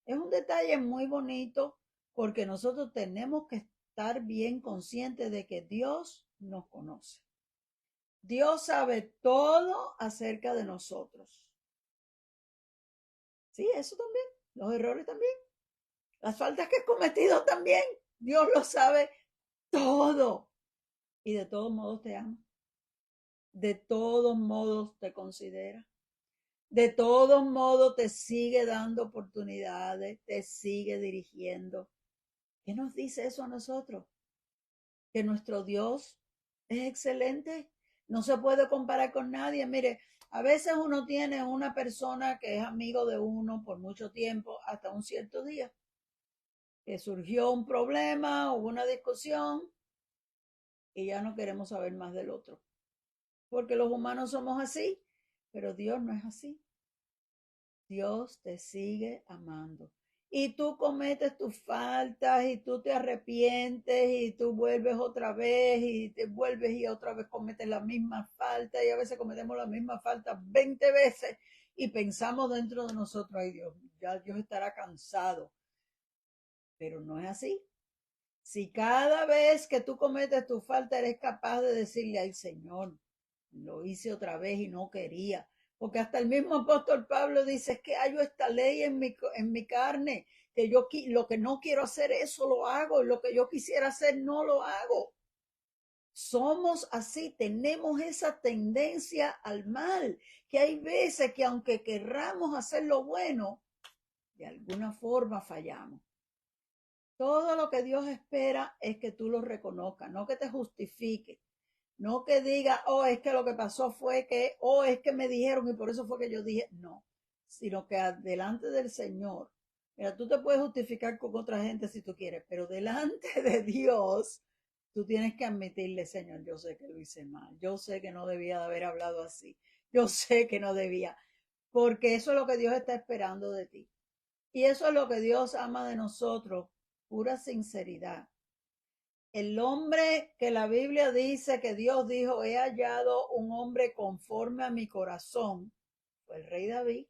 A: Es un detalle muy bonito porque nosotros tenemos que estar bien conscientes de que Dios nos conoce. Dios sabe todo acerca de nosotros. Sí, eso también. Los errores también. Las faltas que he cometido también. Dios lo sabe todo. Y de todos modos te ama. De todos modos te considera. De todos modos te sigue dando oportunidades, te sigue dirigiendo. ¿Qué nos dice eso a nosotros? Que nuestro Dios es excelente. No se puede comparar con nadie. Mire, a veces uno tiene una persona que es amigo de uno por mucho tiempo, hasta un cierto día, que surgió un problema, hubo una discusión y ya no queremos saber más del otro. Porque los humanos somos así, pero Dios no es así. Dios te sigue amando. Y tú cometes tus faltas y tú te arrepientes y tú vuelves otra vez y te vuelves y otra vez cometes la misma falta y a veces cometemos la misma falta 20 veces y pensamos dentro de nosotros, ay Dios, ya Dios estará cansado. Pero no es así. Si cada vez que tú cometes tu falta eres capaz de decirle al Señor, lo hice otra vez y no quería. Porque hasta el mismo apóstol Pablo dice, es que hallo esta ley en mi carne, que yo lo que no quiero hacer, eso lo hago, y lo que yo quisiera hacer, no lo hago. Somos así, tenemos esa tendencia al mal, que hay veces que aunque querramos hacer lo bueno, de alguna forma fallamos. Todo lo que Dios espera es que tú lo reconozcas, no que te justifique. No que diga, oh, es que lo que pasó fue que, oh, es que me dijeron y por eso fue que yo dije, no, sino que delante del Señor, mira, tú te puedes justificar con otra gente si tú quieres, pero delante de Dios, tú tienes que admitirle, Señor, yo sé que lo hice mal, yo sé que no debía de haber hablado así, yo sé que no debía, porque eso es lo que Dios está esperando de ti. Y eso es lo que Dios ama de nosotros, pura sinceridad. El hombre que la Biblia dice que Dios dijo, he hallado un hombre conforme a mi corazón, fue el rey David.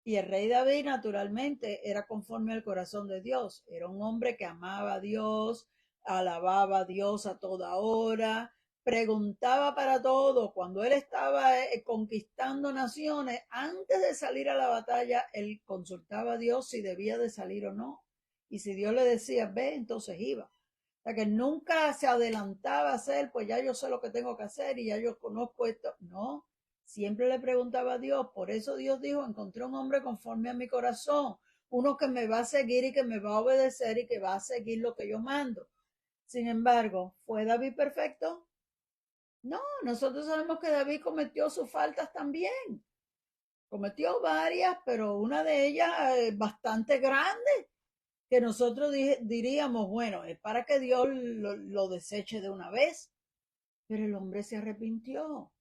A: Y el rey David naturalmente era conforme al corazón de Dios. Era un hombre que amaba a Dios, alababa a Dios a toda hora, preguntaba para todo. Cuando él estaba conquistando naciones, antes de salir a la batalla, él consultaba a Dios si debía de salir o no. Y si Dios le decía, ve, entonces iba. O sea, que nunca se adelantaba a hacer, pues ya yo sé lo que tengo que hacer y ya yo conozco esto. No, Siempre le preguntaba a Dios. Por eso Dios dijo, encontré un hombre conforme a mi corazón, uno que me va a seguir y que me va a obedecer y que va a seguir lo que yo mando. Sin embargo, ¿fue David perfecto? No, nosotros sabemos que David cometió sus faltas también. Cometió varias, pero una de ellas bastante grande, que nosotros diríamos, bueno, es para que Dios lo deseche de una vez. Pero el hombre se arrepintió.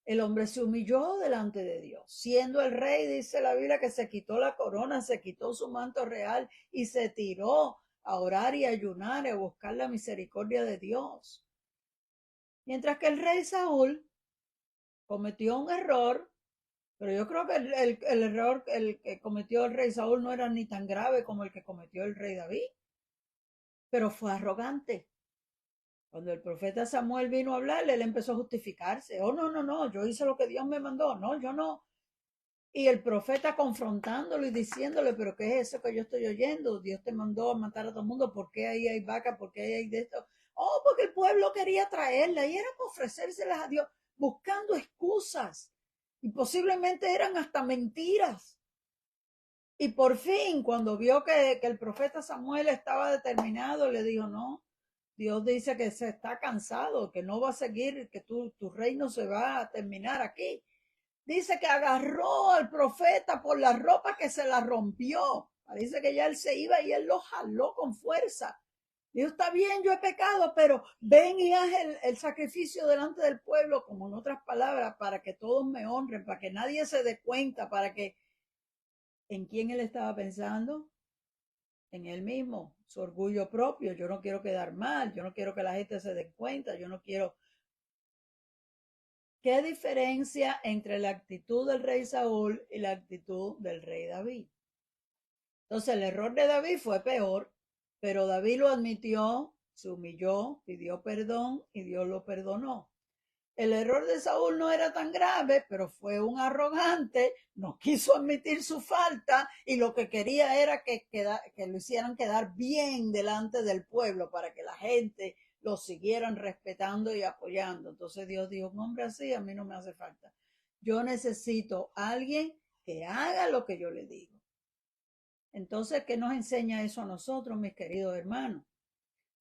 A: El hombre se humilló delante de Dios. Siendo el rey, dice la Biblia, que se quitó la corona, se quitó su manto real y se tiró a orar y ayunar y a buscar la misericordia de Dios. Mientras que el rey Saúl cometió un error, pero yo creo que el error el que cometió el rey Saúl no era ni tan grave como el que cometió el rey David, pero fue arrogante. Cuando el profeta Samuel vino a hablarle, él empezó a justificarse. Oh, no, no, no, yo hice lo que Dios me mandó. No, yo no. Y el profeta confrontándolo y diciéndole, pero ¿qué es eso que yo estoy oyendo? Dios te mandó a matar a todo el mundo. ¿Por qué ahí hay vaca? ¿Por qué ahí hay de esto? Oh, porque el pueblo quería traerla y era para ofrecérselas a Dios, buscando excusas. Y posiblemente eran hasta mentiras. Y por fin, cuando vio que el profeta Samuel estaba determinado, le dijo, no, Dios dice que se está cansado, que no va a seguir, que tu reino se va a terminar aquí. Dice que agarró al profeta por la ropa, que se la rompió. Dice que ya él se iba y él lo jaló con fuerza. Dijo, está bien, yo he pecado, pero ven y haz el sacrificio delante del pueblo, como en otras palabras, para que todos me honren, para que nadie se dé cuenta, para que... ¿En quién él estaba pensando? En él mismo, su orgullo propio. Yo no quiero quedar mal, yo no quiero que la gente se dé cuenta, yo no quiero... ¿Qué diferencia entre la actitud del rey Saúl y la actitud del rey David? Entonces el error de David fue peor, pero David lo admitió, se humilló, pidió perdón y Dios lo perdonó. El error de Saúl no era tan grave, pero fue un arrogante, no quiso admitir su falta y lo que quería era que lo hicieran quedar bien delante del pueblo para que la gente lo siguieran respetando y apoyando. Entonces Dios dijo, un hombre así a mí no me hace falta. Yo necesito a alguien que haga lo que yo le digo. Entonces, ¿qué nos enseña eso a nosotros, mis queridos hermanos?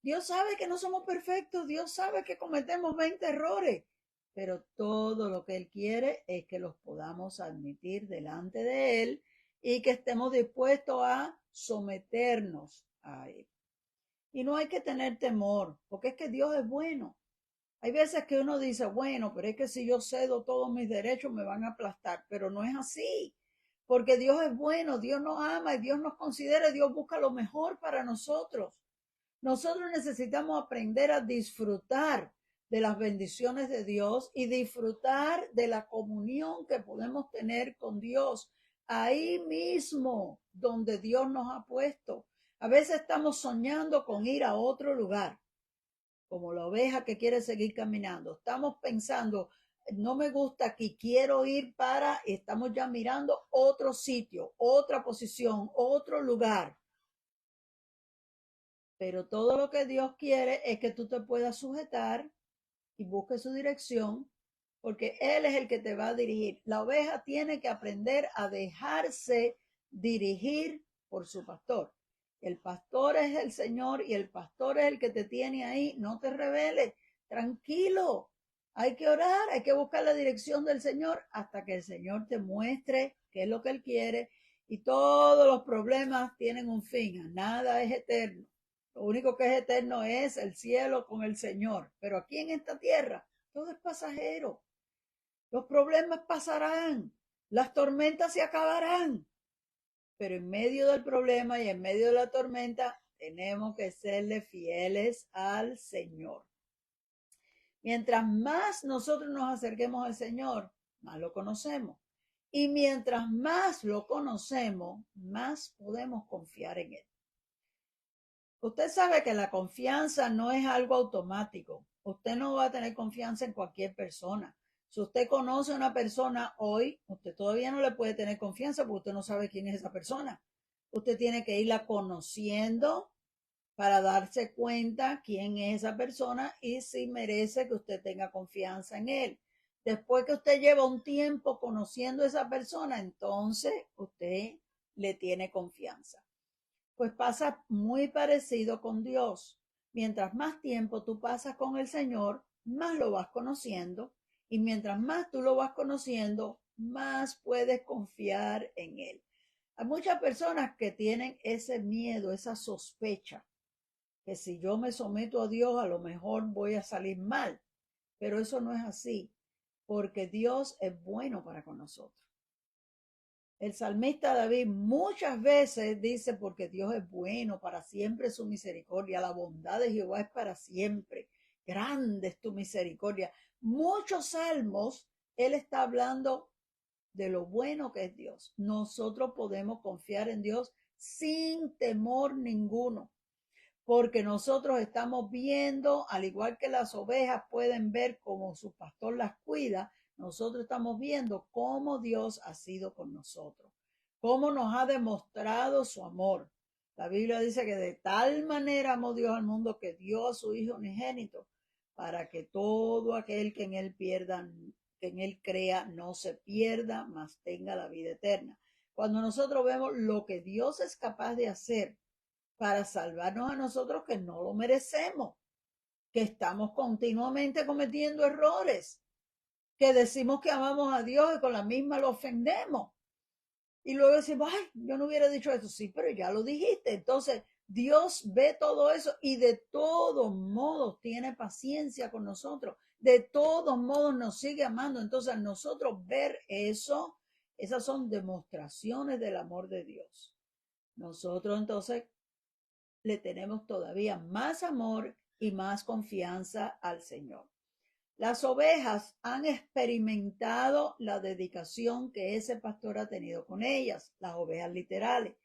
A: Dios sabe que no somos perfectos, Dios sabe que cometemos 20 errores, pero todo lo que Él quiere es que los podamos admitir delante de Él y que estemos dispuestos a someternos a Él. Y no hay que tener temor, porque es que Dios es bueno. Hay veces que uno dice, bueno, pero es que si yo cedo todos mis derechos me van a aplastar, pero no es así, porque Dios es bueno, Dios nos ama y Dios nos considera, Dios busca lo mejor para nosotros. Nosotros necesitamos aprender a disfrutar de las bendiciones de Dios y disfrutar de la comunión que podemos tener con Dios ahí mismo donde Dios nos ha puesto. A veces estamos soñando con ir a otro lugar, como la oveja que quiere seguir caminando. Estamos pensando, no me gusta aquí, quiero ir para, estamos ya mirando otro sitio, otra posición, otro lugar. Pero todo lo que Dios quiere es que tú te puedas sujetar y busques su dirección, porque Él es el que te va a dirigir. La oveja tiene que aprender a dejarse dirigir por su pastor. El pastor es el Señor y el pastor es el que te tiene ahí. No te rebeles, tranquilo. Hay que orar, hay que buscar la dirección del Señor hasta que el Señor te muestre qué es lo que Él quiere. Y todos los problemas tienen un fin, nada es eterno. Lo único que es eterno es el cielo con el Señor. Pero aquí en esta tierra todo es pasajero. Los problemas pasarán. Las tormentas se acabarán. Pero en medio del problema y en medio de la tormenta tenemos que serle fieles al Señor. Mientras más nosotros nos acerquemos al Señor, más lo conocemos. Y mientras más lo conocemos, más podemos confiar en Él. Usted sabe que la confianza no es algo automático. Usted no va a tener confianza en cualquier persona. Si usted conoce a una persona hoy, usted todavía no le puede tener confianza porque usted no sabe quién es esa persona. Usted tiene que irla conociendo para darse cuenta quién es esa persona y si merece que usted tenga confianza en él. Después que usted lleva un tiempo conociendo a esa persona, entonces usted le tiene confianza. Pues pasa muy parecido con Dios. Mientras más tiempo tú pasas con el Señor, más lo vas conociendo. Y mientras más tú lo vas conociendo, más puedes confiar en Él. Hay muchas personas que tienen ese miedo, esa sospecha, que si yo me someto a Dios, a lo mejor voy a salir mal. Pero eso no es así, porque Dios es bueno para con nosotros. El salmista David muchas veces dice, porque Dios es bueno, para siempre su misericordia, la bondad de Jehová es para siempre, grande es tu misericordia. Muchos salmos, él está hablando de lo bueno que es Dios. Nosotros podemos confiar en Dios sin temor ninguno, porque nosotros estamos viendo, al igual que las ovejas pueden ver cómo su pastor las cuida, nosotros estamos viendo cómo Dios ha sido con nosotros, cómo nos ha demostrado su amor. La Biblia dice que de tal manera amó Dios al mundo que dio a su Hijo unigénito para que todo aquel que en él que en él crea, no se pierda, mas tenga la vida eterna. Cuando nosotros vemos lo que Dios es capaz de hacer para salvarnos a nosotros que no lo merecemos, que estamos continuamente cometiendo errores, que decimos que amamos a Dios y con la misma lo ofendemos. Y luego decimos, ay, yo no hubiera dicho eso. Sí, pero ya lo dijiste. Entonces, Dios ve todo eso y de todos modos tiene paciencia con nosotros. De todos modos nos sigue amando. Entonces, al nosotros ver eso, esas son demostraciones del amor de Dios. Nosotros entonces le tenemos todavía más amor y más confianza al Señor. Las ovejas han experimentado la dedicación que ese pastor ha tenido con ellas, las ovejas literales.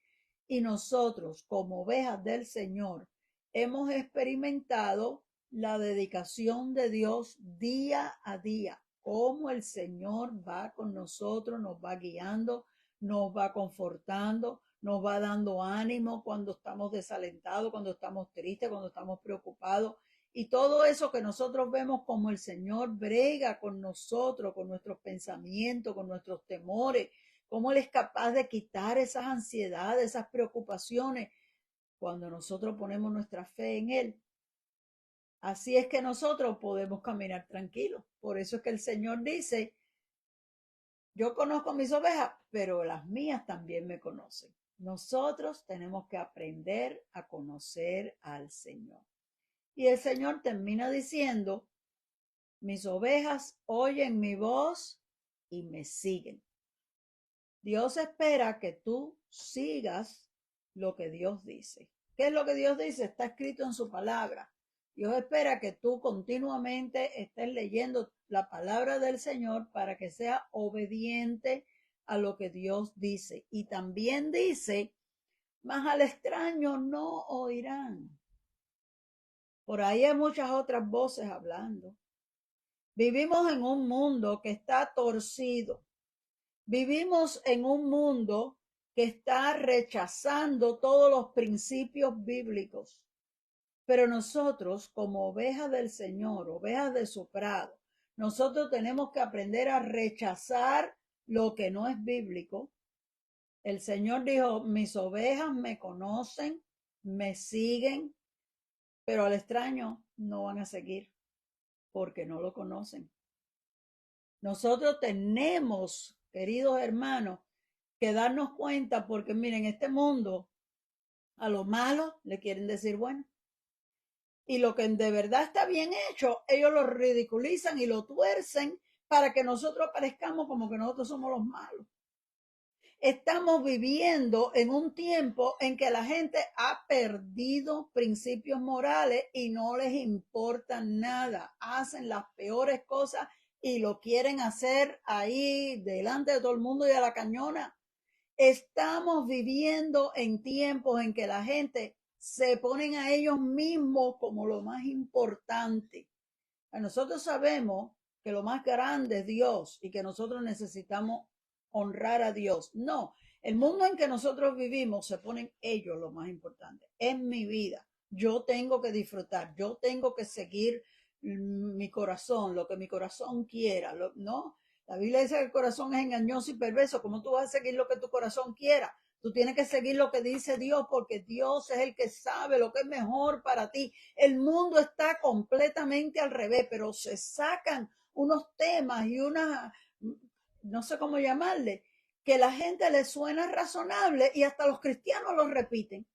A: Y nosotros, como ovejas del Señor, hemos experimentado la dedicación de Dios día a día, cómo el Señor va con nosotros, nos va guiando, nos va confortando, nos va dando ánimo cuando estamos desalentados, cuando estamos tristes, cuando estamos preocupados. Y todo eso que nosotros vemos como el Señor brega con nosotros, con nuestros pensamientos, con nuestros temores, cómo Él es capaz de quitar esas ansiedades, esas preocupaciones, cuando nosotros ponemos nuestra fe en Él. Así es que nosotros podemos caminar tranquilos. Por eso es que el Señor dice, yo conozco mis ovejas, pero las mías también me conocen. Nosotros tenemos que aprender a conocer al Señor. Y el Señor termina diciendo, mis ovejas oyen mi voz y me siguen. Dios espera que tú sigas lo que Dios dice. ¿Qué es lo que Dios dice? Está escrito en su palabra. Dios espera que tú continuamente estés leyendo la palabra del Señor para que sea obediente a lo que Dios dice. Y también dice, mas al extraño no oirán. Por ahí hay muchas otras voces hablando. Vivimos en un mundo que está torcido. Vivimos en un mundo que está rechazando todos los principios bíblicos. Pero nosotros, como ovejas del Señor, ovejas de su prado, nosotros tenemos que aprender a rechazar lo que no es bíblico. El Señor dijo, mis ovejas me conocen, me siguen, pero al extraño no van a seguir porque no lo conocen. Nosotros tenemos, queridos hermanos, que darnos cuenta porque miren, este mundo a lo malo le quieren decir bueno. Y lo que de verdad está bien hecho, ellos lo ridiculizan y lo tuercen para que nosotros parezcamos como que nosotros somos los malos. Estamos viviendo en un tiempo en que la gente ha perdido principios morales y no les importa nada. Hacen las peores cosas y lo quieren hacer ahí delante de todo el mundo y a la cañona. Estamos viviendo en tiempos en que la gente se ponen a ellos mismos como lo más importante. Nosotros sabemos que lo más grande es Dios y que nosotros necesitamos honrar a Dios. No, el mundo en que nosotros vivimos se ponen ellos lo más importante. Es mi vida. Yo tengo que disfrutar, yo tengo que seguir mi corazón, lo que mi corazón quiera, ¿no? La Biblia dice que el corazón es engañoso y perverso. ¿Cómo tú vas a seguir lo que tu corazón quiera? Tú tienes que seguir lo que dice Dios, porque Dios es el que sabe lo que es mejor para ti. El mundo está completamente al revés, pero se sacan unos temas y no sé cómo llamarle, que la gente le suena razonable y hasta los cristianos lo repiten.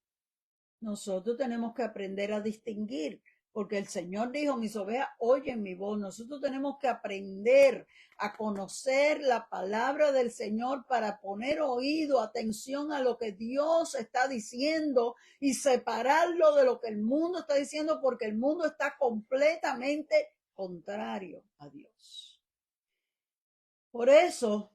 A: Nosotros tenemos que aprender a distinguir, porque el Señor dijo, mis ovejas oyen mi voz. Nosotros tenemos que aprender a conocer la palabra del Señor para poner oído, atención a lo que Dios está diciendo y separarlo de lo que el mundo está diciendo, porque el mundo está completamente contrario a Dios. Por eso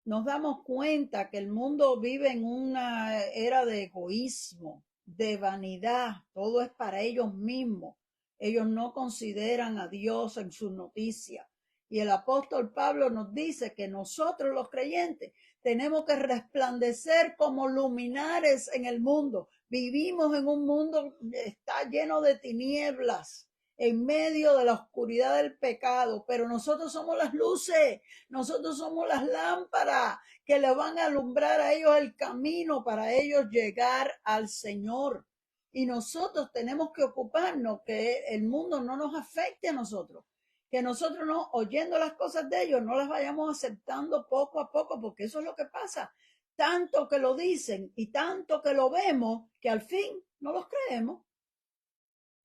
A: nos damos cuenta que el mundo vive en una era de egoísmo, de vanidad, todo es para ellos mismos. Ellos no consideran a Dios en sus noticias. Y el apóstol Pablo nos dice que nosotros los creyentes tenemos que resplandecer como luminares en el mundo. Vivimos en un mundo que está lleno de tinieblas, en medio de la oscuridad del pecado, pero nosotros somos las luces, nosotros somos las lámparas que le van a alumbrar a ellos el camino para ellos llegar al Señor. Y nosotros tenemos que ocuparnos que el mundo no nos afecte a nosotros, que nosotros no, oyendo las cosas de ellos, no las vayamos aceptando poco a poco, porque eso es lo que pasa. Tanto que lo dicen y tanto que lo vemos, que al fin no los creemos.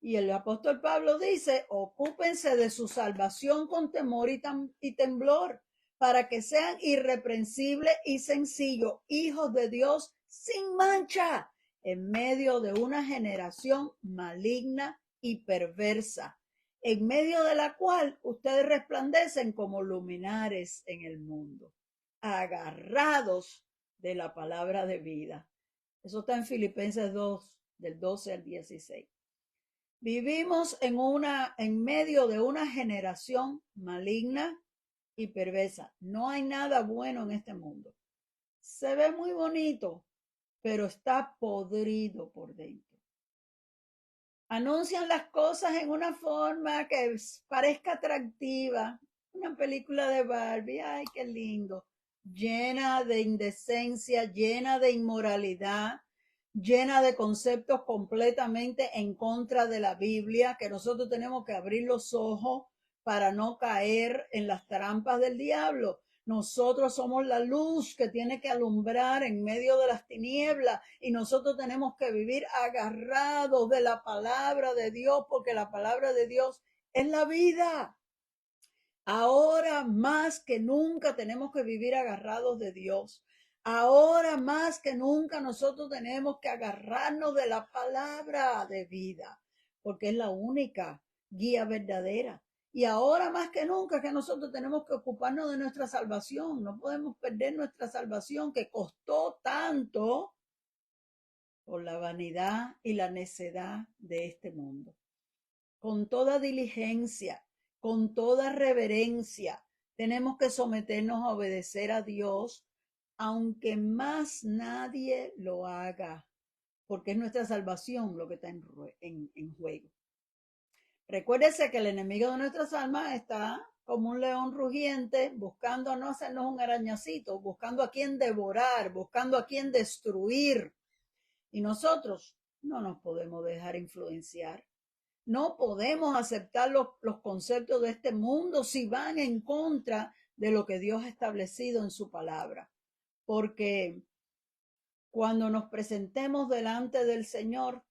A: Y el apóstol Pablo dice, ocúpense de su salvación con temor y temblor, para que sean irreprensibles y sencillos, hijos de Dios sin mancha, en medio de una generación maligna y perversa, en medio de la cual ustedes resplandecen como luminares en el mundo, agarrados de la palabra de vida. Eso está en Filipenses 2, del 12 al 16. Vivimos en medio de una generación maligna y perversa. No hay nada bueno en este mundo. Se ve muy bonito, pero está podrido por dentro. Anuncian las cosas en una forma que parezca atractiva. Una película de Barbie, ay, qué lindo. Llena de indecencia, llena de inmoralidad, llena de conceptos completamente en contra de la Biblia, que nosotros tenemos que abrir los ojos para no caer en las trampas del diablo. Nosotros somos la luz que tiene que alumbrar en medio de las tinieblas y nosotros tenemos que vivir agarrados de la palabra de Dios, porque la palabra de Dios es la vida. Ahora más que nunca tenemos que vivir agarrados de Dios. Ahora más que nunca nosotros tenemos que agarrarnos de la palabra de vida, porque es la única guía verdadera. Y ahora más que nunca que nosotros tenemos que ocuparnos de nuestra salvación. No podemos perder nuestra salvación que costó tanto por la vanidad y la necedad de este mundo. Con toda diligencia, con toda reverencia, tenemos que someternos a obedecer a Dios, aunque más nadie lo haga, porque es nuestra salvación lo que está en juego. Recuérdese que el enemigo de nuestras almas está como un león rugiente, buscando no hacernos un arañacito, buscando a quien devorar, buscando a quien destruir. Y nosotros no nos podemos dejar influenciar. No podemos aceptar los conceptos de este mundo si van en contra de lo que Dios ha establecido en su palabra. Porque cuando nos presentemos delante del Señor,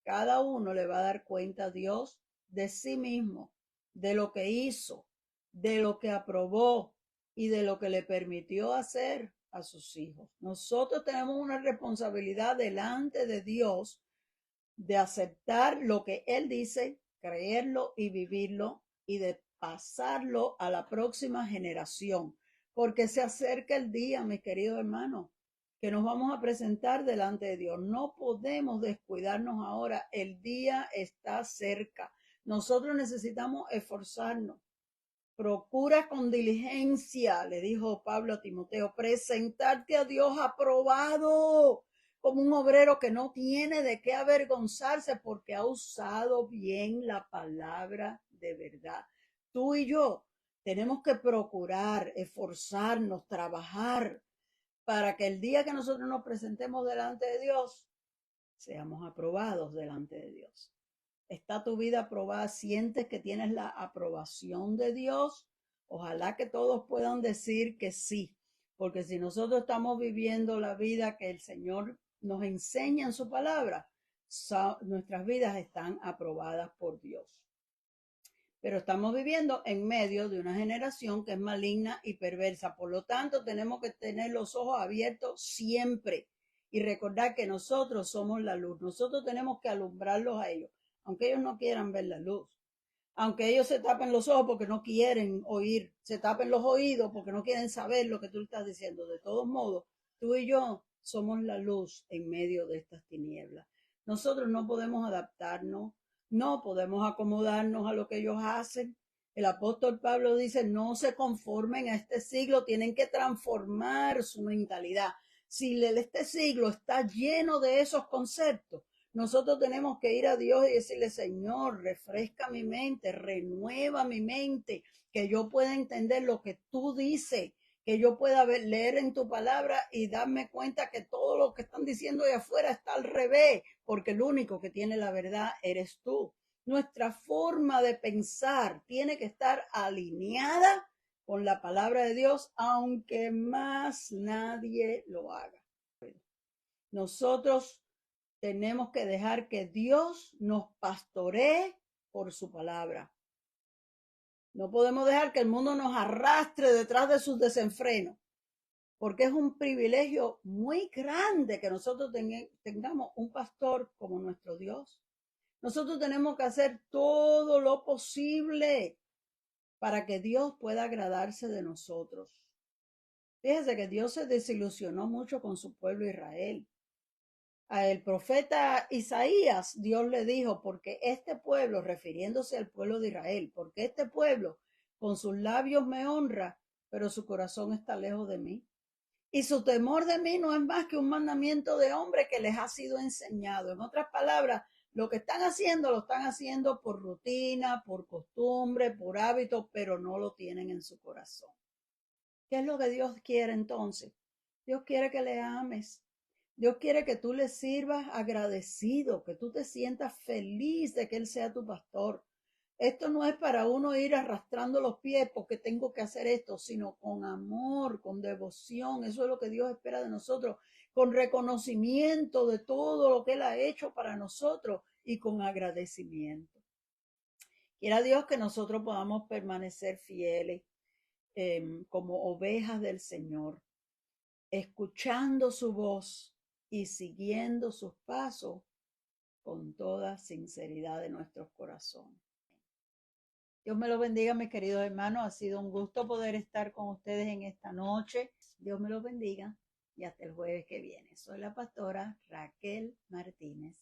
A: cada uno le va a dar cuenta a Dios de sí mismo, de lo que hizo, de lo que aprobó y de lo que le permitió hacer a sus hijos. Nosotros tenemos una responsabilidad delante de Dios de aceptar lo que Él dice, creerlo y vivirlo, y de pasarlo a la próxima generación, porque se acerca el día, mis queridos hermanos, que nos vamos a presentar delante de Dios. No podemos descuidarnos ahora, el día está cerca. Nosotros necesitamos esforzarnos. Procura con diligencia, le dijo Pablo a Timoteo, presentarte a Dios aprobado, como un obrero que no tiene de qué avergonzarse porque ha usado bien la palabra de verdad. Tú y yo tenemos que procurar, esforzarnos, trabajar para que el día que nosotros nos presentemos delante de Dios, seamos aprobados delante de Dios. ¿Está tu vida aprobada? ¿Sientes que tienes la aprobación de Dios? Ojalá que todos puedan decir que sí, porque si nosotros estamos viviendo la vida que el Señor nos enseña en su palabra, nuestras vidas están aprobadas por Dios. Pero estamos viviendo en medio de una generación que es maligna y perversa. Por lo tanto, tenemos que tener los ojos abiertos siempre y recordar que nosotros somos la luz. Nosotros tenemos que alumbrarlos a ellos, aunque ellos no quieran ver la luz. Aunque ellos se tapen los ojos porque no quieren oír, se tapen los oídos porque no quieren saber lo que tú estás diciendo. De todos modos, tú y yo somos la luz en medio de estas tinieblas. Nosotros no podemos adaptarnos, no podemos acomodarnos a lo que ellos hacen. El apóstol Pablo dice, no se conformen a este siglo, tienen que transformar su mentalidad. Si este siglo está lleno de esos conceptos, nosotros tenemos que ir a Dios y decirle, Señor, refresca mi mente, renueva mi mente, que yo pueda entender lo que tú dices, que yo pueda leer en tu palabra y darme cuenta que todo lo que están diciendo de afuera está al revés, porque el único que tiene la verdad eres tú. Nuestra forma de pensar tiene que estar alineada con la palabra de Dios, aunque más nadie lo haga. Nosotros tenemos que dejar que Dios nos pastoree por su palabra. No podemos dejar que el mundo nos arrastre detrás de sus desenfrenos, porque es un privilegio muy grande que nosotros tengamos un pastor como nuestro Dios. Nosotros tenemos que hacer todo lo posible para que Dios pueda agradarse de nosotros. Fíjese que Dios se desilusionó mucho con su pueblo Israel. Al profeta Isaías, Dios le dijo, porque este pueblo, refiriéndose al pueblo de Israel, porque este pueblo con sus labios me honra, pero su corazón está lejos de mí. Y su temor de mí no es más que un mandamiento de hombre que les ha sido enseñado. En otras palabras, lo que están haciendo, lo están haciendo por rutina, por costumbre, por hábito, pero no lo tienen en su corazón. ¿Qué es lo que Dios quiere entonces? Dios quiere que le ames. Dios quiere que tú le sirvas agradecido, que tú te sientas feliz de que Él sea tu pastor. Esto no es para uno ir arrastrando los pies porque tengo que hacer esto, sino con amor, con devoción. Eso es lo que Dios espera de nosotros, con reconocimiento de todo lo que Él ha hecho para nosotros y con agradecimiento. Quiera Dios que nosotros podamos permanecer fieles como ovejas del Señor, escuchando su voz y siguiendo sus pasos con toda sinceridad de nuestros corazones. Dios me lo bendiga, mis queridos hermanos. Ha sido un gusto poder estar con ustedes en esta noche. Dios me los bendiga y hasta el jueves que viene. Soy la pastora Raquel Martínez.